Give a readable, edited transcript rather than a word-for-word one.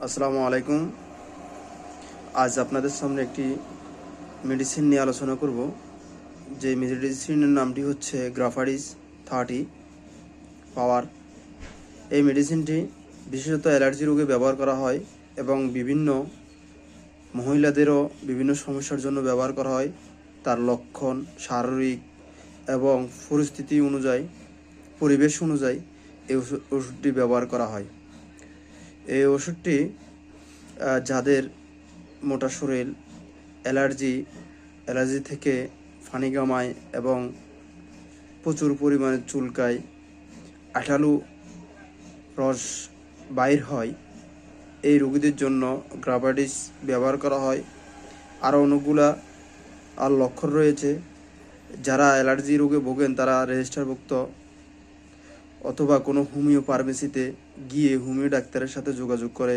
আসসালামু আলাইকুম। আজ আপনাদের সামনে একটি মেডিসিন নিয়ে আলোচনা করব। যে মেডিসিনের নামটি হচ্ছে গ্রাফারিস 30 পাওয়ার। এই মেডিসিনটি বিশেষত অ্যালার্জি রোগে ব্যবহার করা হয় এবং বিভিন্ন মহিলাদেরও বিভিন্ন সমস্যার জন্য ব্যবহার করা হয়। তার লক্ষণ, শারীরিক এবং পরিস্থিতি অনুযায়ী, পরিবেশ অনুযায়ী এই ওষুধটি ব্যবহার করা হয়। এই ওষুধটি যাদের মোটা শরীর, অ্যালার্জি থেকে ফানি গামায় এবং প্রচুর পরিমাণে চুলকায়, আঠালো রস বাইর হয়, এই রোগীদের জন্য গ্রাফারিস ব্যবহার করা হয়। আরও অনেকগুলা লক্ষণ রয়েছে। যারা অ্যালার্জি রোগে ভোগেন তারা রেজিস্টারভুক্ত অথবা কোনো হোমিও ফার্মেসিতে গিয়ে হোমিও ডাক্তারের সাথে যোগাযোগ করে